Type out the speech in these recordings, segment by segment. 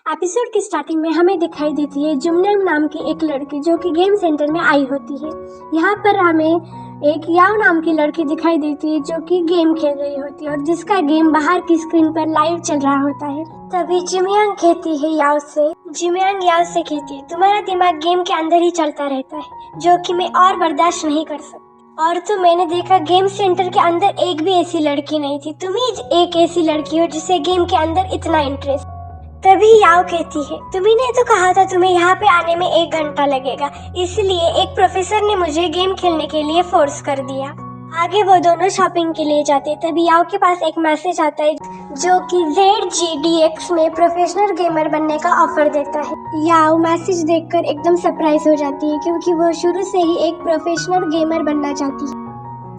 Episode की starting में हमें दिखाई देती है जुमनम नाम की एक लड़की जो कि गेम सेंटर में आई होती है। यहाँ पर हमें एक याओ नाम की लड़की दिखाई देती है जो कि गेम खेल रही होती है और जिसका गेम बाहर की स्क्रीन पर लाइव चल रहा होता है। तभी जिमयांग कहती है याओ से, जिमयांग याओ से कहती है तुम्हारा दिमाग गेम के अंदर ही चलता रहता है जो कि मैं और बर्दाश्त नहीं कर सकती। और तो मैंने देखा गेम सेंटर के अंदर एक भी ऐसी लड़की नहीं थी, तुम ही एक ऐसी लड़की हो जिसे गेम के अंदर इतना इंटरेस्ट। तभी याओ कहती है तुम्ही ने तो कहा था तुम्हें यहाँ पे आने में 1 घंटा लगेगा, इसलिए एक प्रोफेसर ने मुझे गेम खेलने के लिए फोर्स कर दिया। आगे वो दोनों शॉपिंग के लिए जाते तभी याओ के पास एक मैसेज आता है जो कि ZGDX में प्रोफेशनल गेमर बनने का ऑफर देता है। याओ मैसेज देखकर एकदम सरप्राइज हो जाती है क्योंकि वो शुरू से ही एक प्रोफेशनल गेमर बनना चाहती है।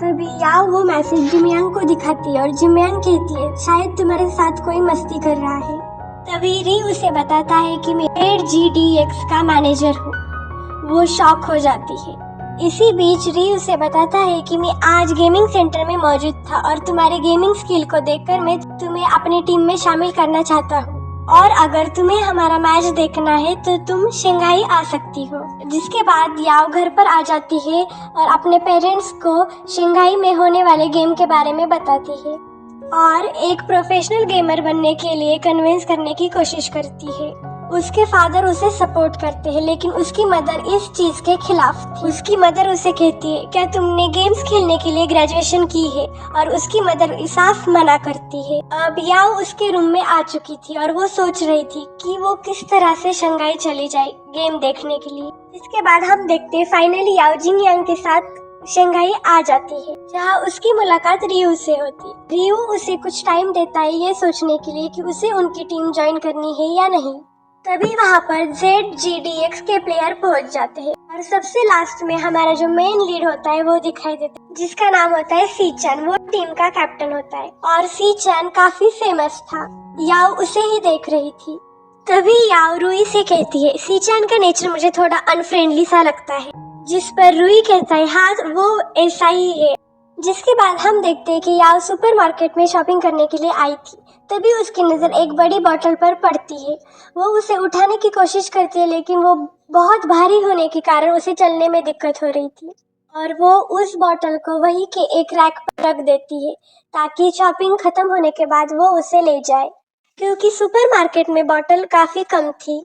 तभी याओ वो मैसेज जिमयांग को दिखाती है और जिमयांग कहती है शायद तुम्हारे साथ कोई मस्ती कर रहा है। तभी री उसे बताता है कि मैं ZGDX का मैनेजर हूँ। वो शॉक हो जाती है। इसी बीच री उसे बताता है कि मैं आज गेमिंग सेंटर में मौजूद था और तुम्हारे गेमिंग स्किल को देखकर मैं तुम्हें अपनी टीम में शामिल करना चाहता हूँ और अगर तुम्हें हमारा मैच देखना है तो तुम शंघाई आ सकती हो। जिसके बाद याओ घर पर आ जाती है और अपने पेरेंट्स को शंघाई में होने वाले गेम के बारे में बताती है और एक प्रोफेशनल गेमर बनने के लिए कन्विंस करने की कोशिश करती है। उसके फादर उसे सपोर्ट करते हैं लेकिन उसकी मदर इस चीज के खिलाफ थी। उसकी मदर उसे कहती है क्या तुमने गेम्स खेलने के लिए ग्रेजुएशन की है, और उसकी मदर साफ मना करती है। अब याओ उसके रूम में आ चुकी थी और वो सोच रही थी कि वो किस तरह से शंघाई चली जाए गेम देखने के लिए। इसके बाद हम देखते हैं फाइनली याओ जिमयांग के साथ शंघाई आ जाती है जहाँ उसकी मुलाकात रियू से होती है। रियू उसे कुछ टाइम देता है ये सोचने के लिए कि उसे उनकी टीम ज्वाइन करनी है या नहीं। तभी वहाँ पर ZGDX के प्लेयर पहुँच जाते हैं और सबसे लास्ट में हमारा जो मेन लीड होता है वो दिखाई देता है जिसका नाम होता है सीचन। वो टीम का कैप्टन होता है और सीचन काफी फेमस था। याओ उसे ही देख रही थी। तभी याओ रुई से कहती है सीचन का नेचर मुझे थोड़ा अनफ्रेंडली सा लगता है, जिस पर रुई कहता है हाँ वो ऐसा ही है। जिसके बाद हम देखते हैं कि याओ सुपरमार्केट में शॉपिंग करने के लिए आई थी। तभी उसकी नज़र एक बड़ी बोतल पर पड़ती है। वो उसे उठाने की कोशिश करती है लेकिन वो बहुत भारी होने के कारण उसे चलने में दिक्कत हो रही थी और वो उस बोतल को वहीं के एक रैक पर रख देती है ताकि शॉपिंग खत्म होने के बाद वो उसे ले जाए, क्योंकि सुपरमार्केट में बोतल काफी कम थी।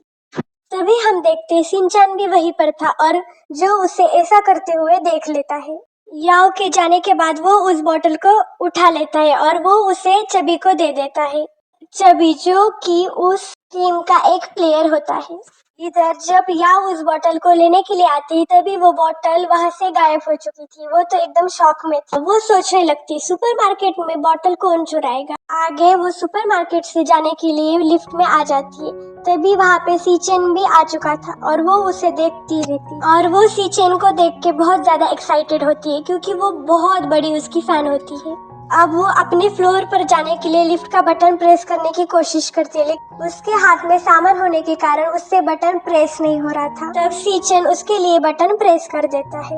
तभी हम देखते हैं शिनचैन भी वहीं पर था और जो उसे ऐसा करते हुए देख लेता है। याओ के जाने के बाद वो उस बोतल को उठा लेता है और वो उसे चबी को दे देता है। चबी जो कि उस टीम का एक प्लेयर होता है। इधर जब याओ उस बोतल को लेने के लिए आती है तभी वो बोतल वहां से गायब हो चुकी थी। वो तो एकदम शॉक में थी। वो सोचने लगती सुपरमार्केट में बोतल कौन चुराएगा। आगे वो सुपरमार्केट से जाने के लिए लिफ्ट में आ जाती है। तभी वहाँ पे सीचेन भी आ चुका था और वो उसे देखती रहती और वो सीचेन को देख के बहुत ज्यादा एक्साइटेड होती है क्योंकि वो बहुत बड़ी उसकी फैन होती है। अब वो अपने फ्लोर पर जाने के लिए लिफ्ट का बटन प्रेस करने की कोशिश करती है लेकिन उसके हाथ में सामान होने के कारण उससे बटन प्रेस नहीं हो रहा था। तब सीचेन उसके लिए बटन प्रेस कर देता है।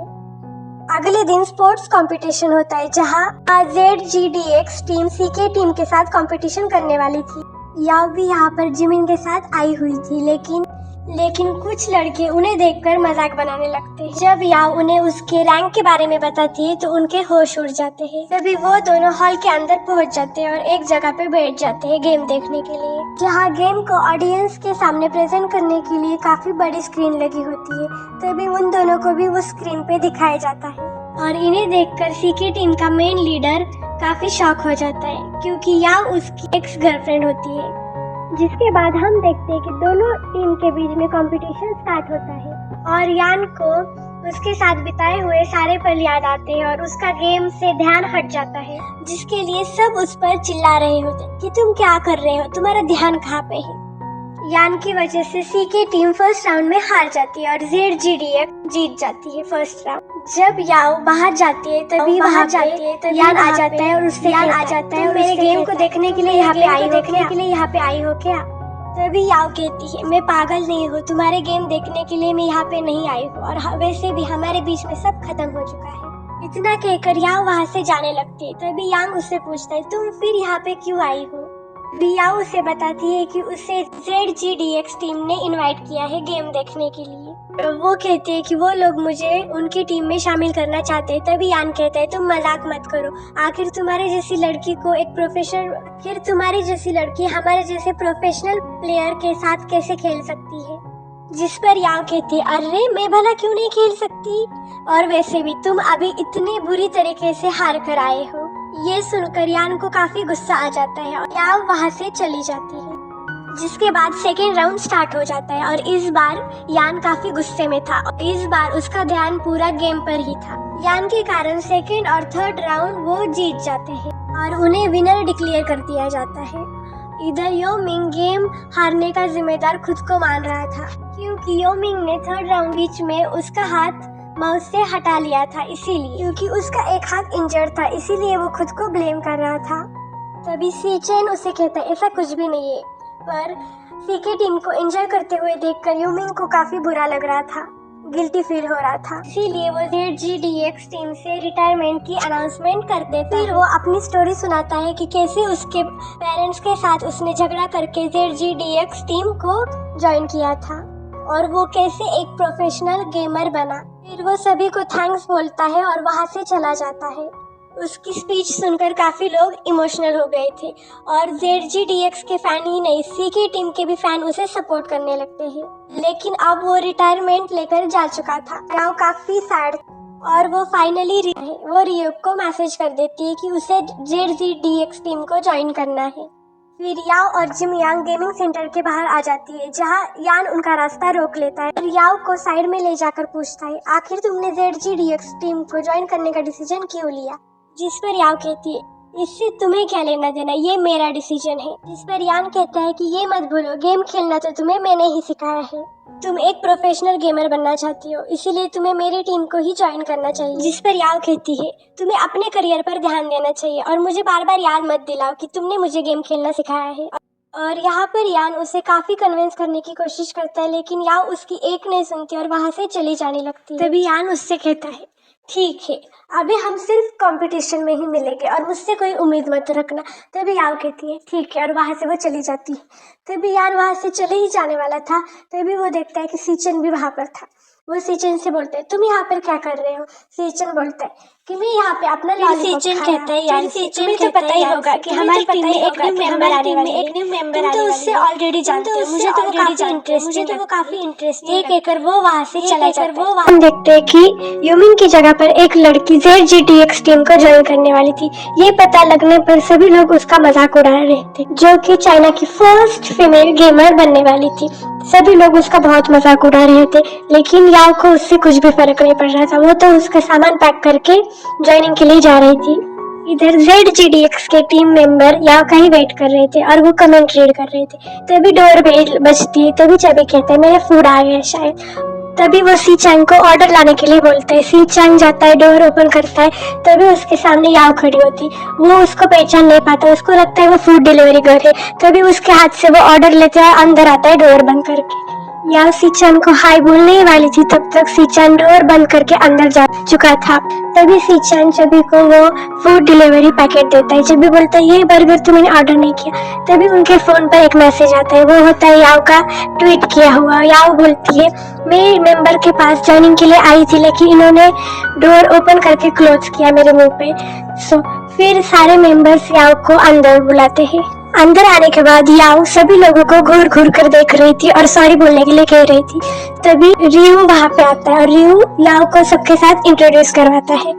अगले दिन स्पोर्ट्स कंपटीशन होता है जहां ZGDX टीम CK टीम के साथ कंपटीशन करने वाली थी। याओ भी यहाँ पर जिमिन के साथ आई हुई थी लेकिन कुछ लड़के उन्हें देखकर मजाक बनाने लगते हैं। जब याओ उन्हें उसके रैंक के बारे में बताती है तो उनके होश उड़ जाते हैं। तभी वो दोनों हॉल के अंदर पहुंच जाते हैं और एक जगह पे बैठ जाते हैं गेम देखने के लिए, जहाँ गेम को ऑडियंस के सामने प्रेजेंट करने के लिए काफी बड़ी स्क्रीन लगी होती है। तभी उन दोनों को भी उस स्क्रीन पे दिखाया जाता है और इन्हें देखकर CK टीम का मेन लीडर काफी शॉक हो जाता है क्योंकि याओ उसकी एक्स गर्लफ्रेंड होती है। जिसके बाद हम देखते हैं कि दोनों टीम के बीच में कंपटीशन स्टार्ट होता है और यान को उसके साथ बिताए हुए सारे पल याद आते हैं और उसका गेम से ध्यान हट जाता है, जिसके लिए सब उस पर चिल्ला रहे होते हैं कि तुम क्या कर रहे हो, तुम्हारा ध्यान कहाँ पे है। यान की वजह से CK टीम फर्स्ट राउंड में हार जाती है और ZGDX जीत जाती है फर्स्ट राउंड। जब याओ बाहर जाती है तभी यान आ जाता है और उससे यान आ जाता है और मेरे गेम को देखने के लिए यहाँ पे आई हो क्या। तभी याओ कहती है मैं पागल नहीं हूँ, तुम्हारे गेम देखने के लिए मैं यहाँ पे नहीं आई हूँ और वैसे भी हमारे बीच में सब खत्म हो चुका है। इतना कहकर याओ वहाँ से जाने लगती है। तभी यांग उससे पूछता है तुम फिर यहाँ पे क्यों आई हो। रिया उसे बताती है कि उसे ZGDX टीम ने इनवाइट किया है गेम देखने के लिए। वो कहते हैं कि वो लोग मुझे उनकी टीम में शामिल करना चाहते हैं। तभी यान कहता है तुम मजाक मत करो, आखिर तुम्हारे जैसी लड़की हमारे जैसे प्रोफेशनल प्लेयर के साथ कैसे खेल सकती है। जिस पर यान कहती है अरे मैं भला क्यों नहीं खेल सकती, और वैसे भी तुम अभी इतनी बुरी तरीके से हार कर आए हो। ये सुनकर यान को काफी गुस्सा आ जाता है और यान वहाँ से चली जाती है। जिसके बाद सेकेंड राउंड स्टार्ट हो जाता है और इस बार यान काफी गुस्से में था। इस बार उसका ध्यान पूरा गेम पर ही था। यान के कारण सेकेंड और थर्ड राउंड वो जीत जाते हैं और उन्हें विनर डिक्लेयर कर दिया जाता है। इधर योमिंग गेम हारने का जिम्मेदार खुद को मान रहा था, क्योंकि योमिंग ने थर्ड राउंड बीच में उसका हाथ माउस से हटा लिया था, इसीलिए क्योंकि उसका एक हाथ इंजर्ड था, इसीलिए वो खुद को ब्लेम कर रहा था। तभी सीचेन उसे कहता है ऐसा कुछ भी नहीं है, पर सीके टीम को एंजॉय करते हुए देखकर योमिंग को काफी बुरा लग रहा था, गिल्टी फील हो रहा था। इसीलिए वो ZGDX टीम से रिटायरमेंट की अनाउंसमेंट कर देता है। फिर वो अपनी स्टोरी सुनाता है कि कैसे उसके पेरेंट्स के साथ उसने झगड़ा करके ZGDX टीम को ज्वाइन किया था और वो कैसे एक प्रोफेशनल गेमर बना। फिर वो सभी को थैंक्स बोलता है और वहाँ से चला जाता है। उसकी स्पीच सुनकर काफी लोग इमोशनल हो गए थे और ZGDX के फैन ही नहीं, सीके टीम के भी फैन उसे सपोर्ट करने लगते हैं। लेकिन अब वो रिटायरमेंट लेकर जा चुका था। याओ काफी सैड और वो फाइनली रियो को मैसेज कर देती है कि उसे ZGDX टीम को ज्वाइन करना है। फिर याओ और जिम यांग गेमिंग सेंटर के बाहर आ जाती है, जहां यान उनका रास्ता रोक लेता है और याओ को साइड में ले जाकर पूछता है आखिर तुमने ZGDX टीम को ज्वाइन करने का डिसीजन क्यों लिया। जिस पर याओ कहती है इससे तुम्हें क्या लेना देना, ये मेरा डिसीजन है। जिस पर यान कहता है कि ये मत भूलो, गेम खेलना तो तुम्हें मैंने ही सिखाया है। तुम एक प्रोफेशनल गेमर बनना चाहती हो, इसीलिए तुम्हें मेरी टीम को ही ज्वाइन करना चाहिए। जिस पर याओ कहती है तुम्हें अपने करियर पर ध्यान देना चाहिए और मुझे बार बार याद मत दिलाओ कि तुमने मुझे गेम खेलना सिखाया है। और यहाँ पर यान उसे काफी कन्विंस करने की कोशिश करता है, लेकिन याओ उसकी एक नहीं सुनती और वहाँ से चली जाने लगती है। तभी यान उससे कहता है ठीक है, अभी हम सिर्फ कंपटीशन में ही मिलेंगे और मुझसे कोई उम्मीद मत रखना। तभी याओ कहती है ठीक है और वहाँ से वो चली जाती है। तभी यान वहाँ से चले ही जाने वाला था, तभी वो देखता है कि सीचन भी वहाँ पर था। वो सीचन से बोलते है तुम यहाँ पर क्या कर रहे हो। सीचन बोलता है कि मैं यहाँ पे अपना लॉलीपॉप खा रहा हूं। कहता है यार सीचन तो पता ही होगा कि हमारी टीम में एक न्यू मेंबर आने वाली है, तो उससे ऑलरेडी जानते हो। मुझे तो वो काफी इंटरेस्टिंग ये कहकर वो वहाँ से चला जाता है। हम देखते हैं कि यूमिन की जगह पर एक लड़की ZGDX टीम को ज्वाइन करने वाली थी। ये पता लगने पर सभी लोग उसका मजाक उड़ा रहे थे, जो कि चाइना की फर्स्ट फीमेल गेमर बनने वाली थी। सभी लोग उसका बहुत मजाक उड़ा रहे थे, लेकिन याओ को उससे कुछ भी फर्क नहीं पड़ रहा था। वो तो उसका सामान पैक करके ज्वाइनिंग के लिए जा रही थी। इधर ZGDX के टीम मेंबर याओ का ही वेट कर रहे थे और वो कमेंट रीड कर रहे थे। तभी डोर बेल बजती है, तभी चबी कहता है मेरा फूड आ गया शायद। तभी वो सी चैंग को ऑर्डर लाने के लिए बोलता है। सी चैंग जाता है, डोर ओपन करता है, तभी उसके सामने याओ खड़ी होती। वो उसको पहचान नहीं पाता, उसको लगता है वो फूड डिलीवरी गर्ल है। तभी उसके हाथ से वो ऑर्डर लेता है, अंदर आता है डोर बंद करके। याओ सीचान को हाय बोलने ही वाली थी, तब तक सीचान डोर बंद करके अंदर जा चुका था। तभी सीचान चबी को वो फूड डिलीवरी पैकेट देता है। चबी बोलता है ये बर्गर तो मैंने ऑर्डर नहीं किया। तभी उनके फोन पर एक मैसेज आता है, वो होता है याओ का ट्वीट किया हुआ। याओ बोलती है मैं मेंबर के पास ज्वाइनिंग के लिए आई थी, लेकिन इन्होंने डोर ओपन करके क्लोज किया मेरे मुंह पे। फिर सारे मेंबर्स याओ को अंदर बुलाते हैं। अंदर आने के बाद याओ सभी लोगों को घूर घूर कर देख रही थी और सॉरी बोलने के लिए कह रही थी। तभी रियू वहाँ पे आता है और रियू याओ को सबके साथ इंट्रोड्यूस करवाता है।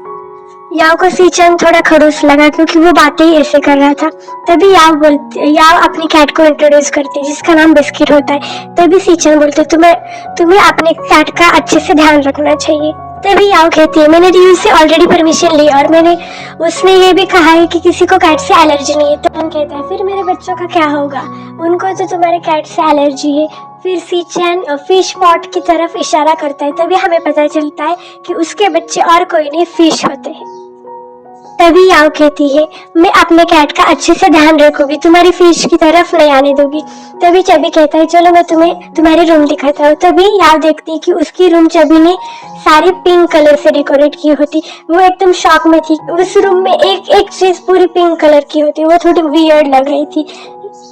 याओ को सीचन थोड़ा खड़ूस लगा, क्योंकि वो बातें ही ऐसे कर रहा था। तभी याओ अपनी कैट को इंट्रोड्यूस करती है, जिसका नाम बिस्किट होता है। तभी सीचन बोलते तुम्हें अपने कैट का अच्छे से ध्यान रखना चाहिए। तभी याओ कहती है मैंने रियू से ऑलरेडी परमिशन ली और उसने ये भी कहा है कि किसी को कैट से एलर्जी नहीं है। तो हम कहता है फिर मेरे बच्चों का क्या होगा, उनको तो तुम्हारे कैट से एलर्जी है। फिर सीचन फिश पॉट की तरफ इशारा करता है। तभी हमें पता चलता है कि उसके बच्चे और कोई नहीं फिश होते हैं। तभी याओ कहती है मैं अपने कैट का अच्छे से ध्यान रखूंगी, तुम्हारी फिश की तरफ नहीं आने दूंगी। तभी चबी कहता है चलो मैं तुम्हें तुम्हारी रूम दिखाता हूँ। तभी याओ देखती है कि उसकी रूम चबी ने सारी पिंक कलर से डेकोरेट की होती। वो एकदम शॉक में थी। उस रूम में एक एक चीज पूरी पिंक कलर की होती। वो थोड़ी वियर्ड लग रही थी।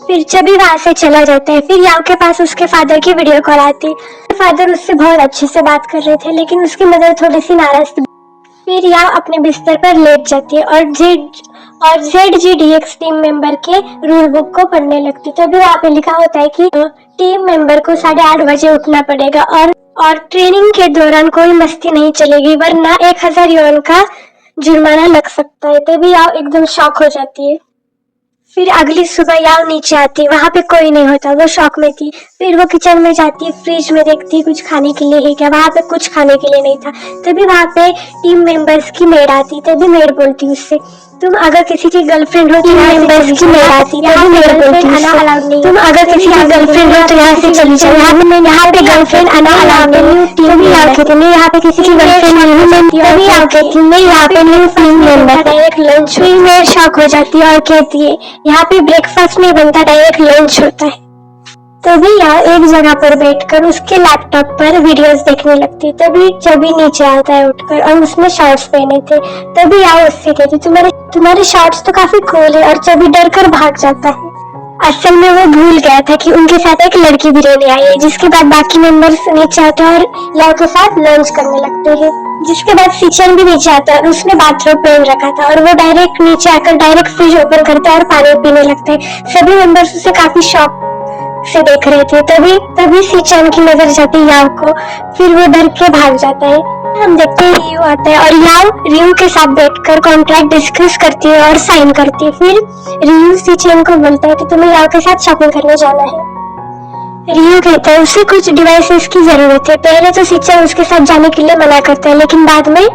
फिर चबी वहां से चला जाता है। फिर याओ के पास उसके फादर की वीडियो कॉल आती है। फादर उससे बहुत अच्छे से बात कर रहे थे, लेकिन उसकी मदर थोड़ी सी नाराज थी। फिर याओ अपने बिस्तर पर लेट जाती है और ZGDX टीम मेंबर के रूल बुक को पढ़ने लगती है। तभी वहाँ पे लिखा होता है कि टीम मेंबर को 8:30 बजे उठना पड़ेगा और ट्रेनिंग के दौरान कोई मस्ती नहीं चलेगी, वरना 1000 युआन का जुर्माना लग सकता है। तभी याओ एकदम शॉक हो जाती है। फिर अगली सुबह याओ नीचे आती है, वहाँ पे कोई नहीं होता, वो शॉक में थी। फिर वो किचन में जाती है, फ्रिज में देखती है कुछ खाने के लिए है क्या, वहाँ पे कुछ खाने के लिए नहीं था। तभी वहाँ पे टीम मेंबर्स की मेड आती, तभी मेड बोलती उससे, तुम अगर किसी की गर्लफ्रेंड हो तो मेंबर्स की मेड आती, तभी मेड बोलती उससे, तुम अगर किसी की गर्लफ्रेंड हो तो यहाँ से चली जाओ, यहाँ पे गर्लफ्रेंड आना अलाउड नहीं। तभी याओ कहती मैं यहाँ पे किसी की गर्लफ्रेंड नहीं हूँ। तभी याओ कहती मैं यहाँ पे new team member, direct lunch. फिर मेड शॉक हो जाती है और कहती है यहाँ पे ब्रेकफास्ट नहीं बनता, डायरेक्ट लंच होता है। तभी याओ एक जगह पर बैठकर उसके लैपटॉप पर वीडियोस देखने लगती है। तभी चबी नीचे आता है उठकर और उसने शॉर्ट्स पहने थे। तभी याओ उससे कहती तुम्हारे शॉर्ट्स तो काफी कूल है, और चबी डर कर भाग जाता है। असल में वो भूल गया था कि उनके साथ एक लड़की भी रहने आई है। जिसके बाद बाकी मेंबर्स नीचे आते हैं और याओ के साथ लंच करने लगते हैं। जिसके बाद सीचन भी नीचे आता है और उसने बाथरोब पहन रखा था, और वो डायरेक्ट नीचे आकर डायरेक्ट फ्रिज ओपन करता है और पानी पीने लगते हैं। सभी मेंबर्स उसे काफी शौक से देख रहे थे। तभी सीचन की नजर जाती है याओ को, फिर वो डर के भाग जाता है। हम देखते हैं रियू आता है और याओ रियू के साथ बैठकर कॉन्ट्रैक्ट डिस्कस करती है और साइन करती है। फिर रियू सीचन को बोलता है कि तुम्हें याओ के साथ शॉपिंग करने जाना है। रियू कहता है उसे कुछ डिवाइसेस की जरूरत है। पहले तो सीचन उसके साथ जाने के लिए मना करता है, लेकिन बाद में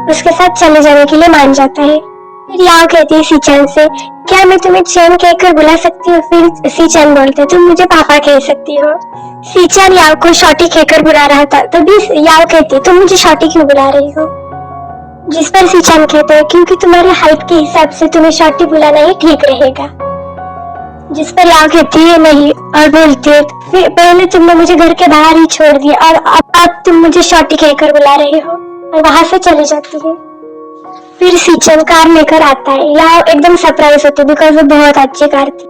उसके साथ चले जाने के लिए मान जाता है। फिर याओ कहती है सीचन से, क्या मैं तुम्हें चैन कहकर बुला सकती हूँ? फिर सीचन बोलते तुम मुझे पापा कह सकती हो। सीचन याओ को शॉटी कहकर बुला रहा था, तभी याओ कहती तुम मुझे शॉटी क्यों बुला रही हो? जिस पर सीचन कहते हैं क्योंकि तुम्हारे हाइट के हिसाब से तुम्हें शॉटी बुलाना ही ठीक रहेगा। जिस पर याओ कहती है नहीं, और बोलती है फिर पहले तुमने मुझे घर के बाहर ही छोड़ दिया और अब तुम मुझे शॉटी कहकर बुला रहे हो, और वहां से चली जाती है। फिर सीचन कार लेकर आता है। याओ एकदम सरप्राइज होती बिकॉज वो बहुत अच्छी कार थी।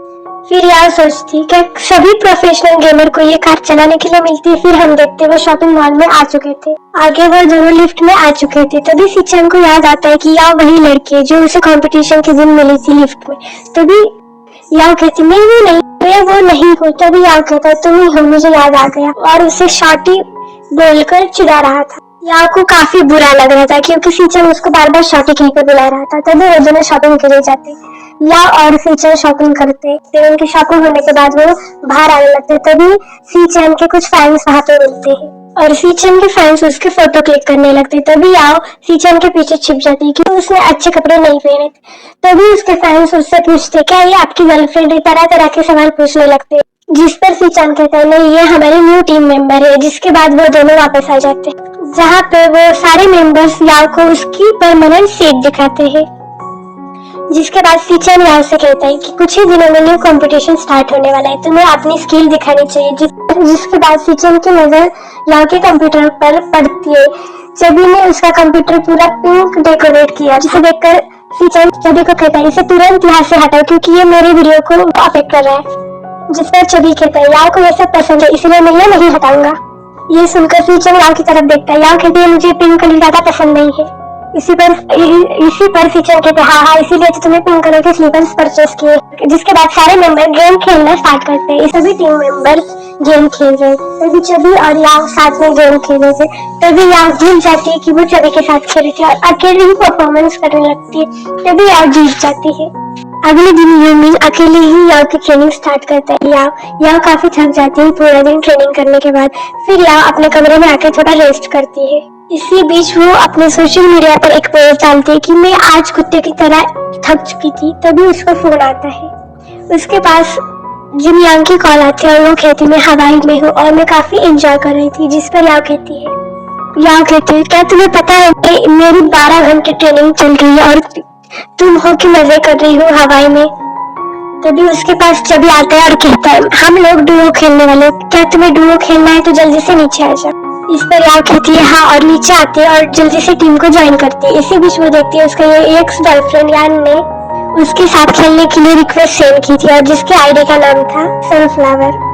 फिर याओ सोचती कि सभी प्रोफेशनल गेमर को ये कार चलाने के लिए मिलती है। फिर हम देखते वो शॉपिंग मॉल में आ चुके थे, आगे वो दोनों लिफ्ट में आ चुके थे। तभी सीचन को याद आता है कि याओ वही लड़की है जो उसे कंपटीशन के दिन मिली थी लिफ्ट में। तभी याओ कहती मैं वो नहीं हूँ। तभी याओ कहता तुम ही हो, मुझे याद आ गया, और उसे शॉटी बोलकर चिढ़ा रहा था। याओ को काफी बुरा लग रहा था क्योंकि सीचन उसको बार बार शॉटी कहकर बुला रहा था। तभी वो दोनों शॉपिंग के लिए जाते। याओ और सीचन शॉपिंग करते, फिर उनकी शॉपिंग होने के बाद वो बाहर आने लगते। तभी सीचन के कुछ फैंस वहां पे मिलते हैं और सीचन के फैंस उसके फोटो क्लिक करने लगते। तभी याओ सीचन के पीछे छिप जाती है क्योंकि उसने अच्छे कपड़े नहीं पहने थे। तभी उसके फैंस उससे पूछते क्या ये आपकी गर्लफ्रेंड है? तरह तरह के सवाल पूछने लगते, जिस पर सीचन कहता है नहीं ये हमारी न्यू टीम मेंबर है। जिसके बाद वो दोनों वापस आ जाते हैं, जहाँ पे वो सारे मेंबर्स याओ को उसकी परमानेंट सीट दिखाते हैं। जिसके बाद सीचन याओ से कहता है कि कुछ ही दिनों में न्यू कंपटीशन स्टार्ट होने वाला है, तुम्हें अपनी स्किल दिखानी चाहिए। जिसके बाद सीचन की नजर याओ के कंप्यूटर पर पड़ती है। चबी ने उसका कंप्यूटर पूरा पिंक डेकोरेट किया, जिसे देखकर सीचन चबी को कहता है इसे तुरंत यहाँ से हटाओ क्योंकि ये मेरे वीडियो को अफेक्ट कर रहा है। जिस पर चबी कहता है याओ को ये सब पसंद है इसलिए मैं ये नहीं हटाऊंगा। ये सुनकर सीचन याओ की तरफ देखता है। याओ कहती है मुझे पिंक कलर ज्यादा पसंद नहीं है। इसी पर सीचन कहते हाँ इसीलिए तो तुमने पिंक कलर के स्लीपर्स परचेस किए। जिसके बाद सारे मेंबर गेम खेलना स्टार्ट करते हैं। सभी टीम मेंबर्स गेम खेल रहे, तभी चबी और याओ साथ में गेम खेल रहे थे। तभी याओ भूल जाती है कि वो चबी के साथ खेल रही थी और अकेले ही परफॉर्मेंस करने लगती है। तभी याओ जीत जाती है। अगले दिन यूमिन अकेले ही याओ की ट्रेनिंग स्टार्ट करता है। याओ काफी थक जाती है पूरा दिन ट्रेनिंग करने के बाद। फिर याओ अपने कमरे में आकर थोड़ा रेस्ट करती है। इसी बीच वो अपने सोशल मीडिया पर एक पोस्ट डालती है कि मैं आज कुत्ते की तरह थक चुकी थी। तभी उसका फोन आता है। उसके पास जिन यांग की कॉल आती है और वो कहती मैं हवाई में हूँ और मैं काफी एंजॉय कर रही थी। जिस पर याओ कहती है क्या तुम्हें पता है मेरी 12 घंटे ट्रेनिंग चल रही है और तुम हो कि मजे कर रही हो हवाई में। तभी उसके पास चबी आता है और कहता है हम लोग डुओ खेलने वाले, क्या तुम्हें डुओ खेलना है तो जल्दी से नीचे आ जाओ। इस पर याओ कहती है हाँ, और नीचे आती है और जल्दी से टीम को ज्वाइन करती है। इसी बीच वो देखती है उसका ये एक्स गर्लफ्रेंड यान ने उसके साथ खेलने के लिए रिक्वेस्ट सेंड की थी और जिसके आईडी का नाम था सनफ्लावर।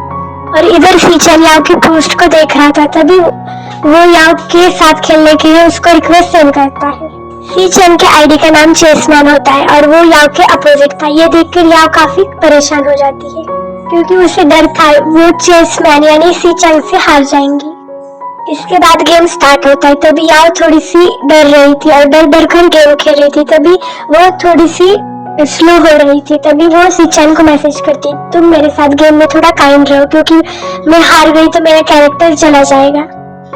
और इधर सीचन याओ की पोस्ट को देख रहा था, तभी वो याओ के साथ खेलने के लिए उसको रिक्वेस्ट सेंड करता है। सीचन के आईडी का नाम चेसमैन होता है और वो याओ के अपोजिट था। ये देखकर याओ काफी परेशान हो जाती है क्योंकि उसे डर था वो चेसमैन यानी सीचन से हार जाएंगी। इसके बाद गेम स्टार्ट होता है। तभी याओ थोड़ी सी डर रही थी और डर डर कर गेम खेल रही थी। तभी वो थोड़ी सी स्लो हो रही थी। तभी वो सीचन को मैसेज करती, तुम मेरे साथ गेम में थोड़ा काइंड रहो क्योंकि मैं हार गई तो मेरा कैरेक्टर चला जाएगा।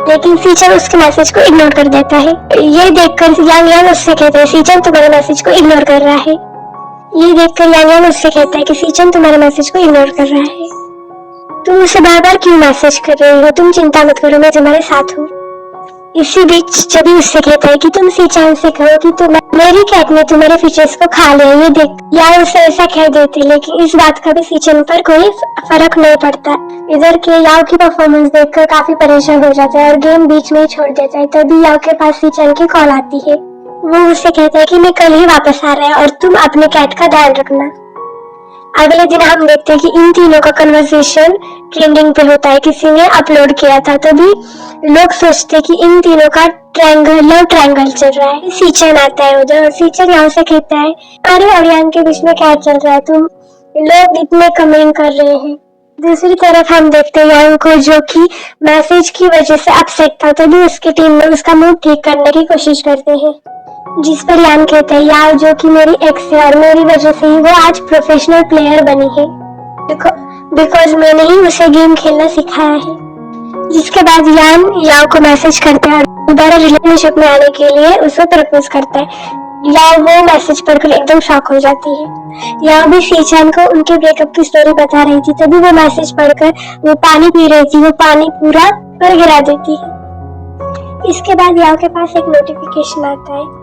लेकिन सीचन उसके मैसेज को इग्नोर कर देता है। ये देखकर यांग उससे कहता है सीचन तुम्हारे मैसेज को इग्नोर कर रहा है। ये देखकर यांग उससे कहता है कि सीचन तुम्हारे मैसेज को इग्नोर कर रहा है, तुम उसे बार बार क्यों मैसेज कर रही हो, तुम चिंता मत करो मैं तुम्हारे साथ हूँ। इसी बीच जभी उससे कहता है कि तुम सीचन से कहो कि तुम मेरी कैट ने तुम्हारे फीचर्स को खा लिया। ये देख याओ उसे ऐसा कह देती, लेकिन इस बात का भी सीचन पर कोई फर्क नहीं पड़ता। इधर के याओ की परफॉर्मेंस देखकर काफी परेशान हो जाता है और गेम बीच में ही छोड़ देता है। तभी याओ के पास सीचन की कॉल आती है। वो उसे कहता है कि मैं कल ही वापस आ रहा है और तुम अपने कैट का ध्यान रखना। अगले दिन हम देखते हैं कि इन तीनों का कन्वर्सेशन ट्रेंडिंग पे होता है, किसी ने अपलोड किया था। तभी लोग सोचते हैं कि इन तीनों का लव ट्रायंगल चल रहा है। सीचन आता है उधर और सीचन यहाँ से कहता है अरे और यांग के बीच में क्या चल रहा है, तुम लोग इतने कमेंट कर रहे हैं। दूसरी तरफ हम देखते हैं यांग को जो कि मैसेज की वजह से अपसेट था। तभी उसकी टीम में उसका मूड ठीक करने की कोशिश करते हैं, जिस पर यान कहते हैं याओ जो कि मेरी एक्स है और मेरी वजह से ही वो आज प्रोफेशनल प्लेयर बनी है बिकॉज मैंने ही उसे गेम खेलना सिखाया है। जिसके बाद यान याओ को मैसेज करता है और दोबारा रिलेशनशिप में आने के लिए उसे प्रपोज करता है। याओ वो मैसेज पढ़कर एकदम शॉक हो जाती है। याओ भी सीचन को उनके ब्रेकअप की स्टोरी बता रही थी। तभी वो मैसेज पढ़कर वो पानी पी रही थी, वो पानी पूरा पर गिरा देती है। इसके बाद याओ के पास एक नोटिफिकेशन आता है।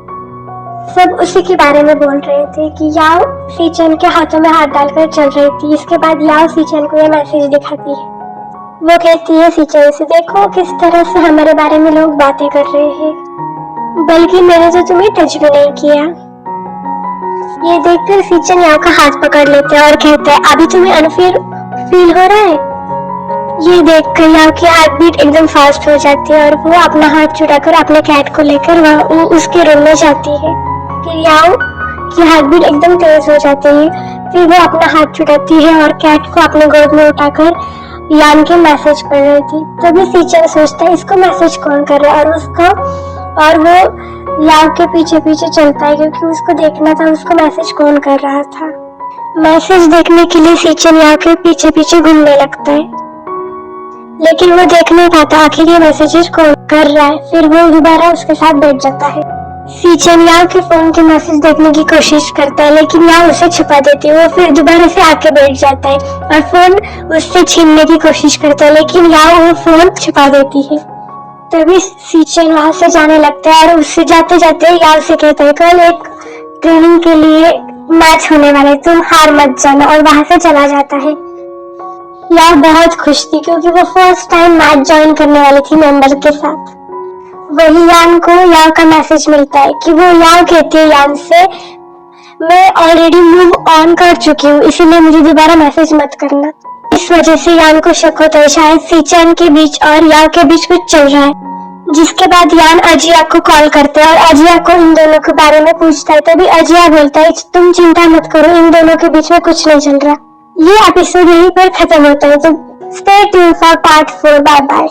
सब उसी के बारे में बोल रहे थे कि याओ सीचन के हाथों में हाथ डालकर चल रही थी। इसके बाद याओ सीचन को यह मैसेज दिखाती है। वो कहती है सीचन से देखो किस तरह से हमारे बारे में लोग बातें कर रहे हैं, बल्कि मैंने तो तुम्हें टच भी नहीं किया। ये देखकर सीचन याओ का हाथ पकड़ लेते हैं और कहते हैं अभी तुम्हें अनफेयर फील हो रहा है। ये देखकर याओ की हार्ट बीट एकदम फास्ट हो जाती है और वो अपना हाथ छुड़ाकर अपने कैट को लेकर वो उसके रूम में जाती है। फिर याओ की हार्ट बीट एकदम तेज हो जाती है। फिर वो अपना हाथ छुड़ाती है और कैट को अपने गोद में उठाकर यान के मैसेज पढ़ रही थी। तभी सीचन सोचता है इसको मैसेज कौन कर रहा है और वो याओ के पीछे पीछे चलता है क्योंकि उसको देखना था उसको मैसेज कौन कर रहा था। मैसेज देखने के लिए सीचन याओ के पीछे पीछे घूमने लगता है, लेकिन वो देख नहीं पाता आखिर ये मैसेजेस कौन कर रहा है। फिर वो दोबारा उसके साथ बैठ जाता है। सीचन याओ के फोन के मैसेज देखने की कोशिश करता है, लेकिन याओ उसे छुपा देती है। वो फिर दोबारा से आके बैठ जाता है और फोन उससे छीनने की कोशिश करता है, लेकिन याओ वो फोन छुपा देती है। तभी सीचन वहां से जाने लगता है और उससे जाते जाते याओ से कहता है कल एक ट्रेनिंग के लिए मैच होने वाला है, तुम हार मत जाना, और वहां से चला जाता है। याओ बहुत खुश थी क्योंकि वो फर्स्ट टाइम मैच ज्वाइन करने वाली थी मेंबर के साथ। वही यान को याओ का मैसेज मिलता है कि वो याओ कहती है यान से मैं ऑलरेडी मूव ऑन कर चुकी हूँ, इसीलिए मुझे दोबारा मैसेज मत करना। इस वजह से यान को शक होता है शायद सीचन के बीच और याओ के बीच कुछ चल रहा है। जिसके बाद यान अजिया को कॉल करता है और अजिया को इन दोनों के बारे में पूछता है। तभी अजिया बोलता है तुम चिंता मत करो, इन दोनों के बीच में कुछ नहीं चल रहा। ये एपिसोड यहीं पर खत्म होता है, तो stay tuned for part 4। Bye bye.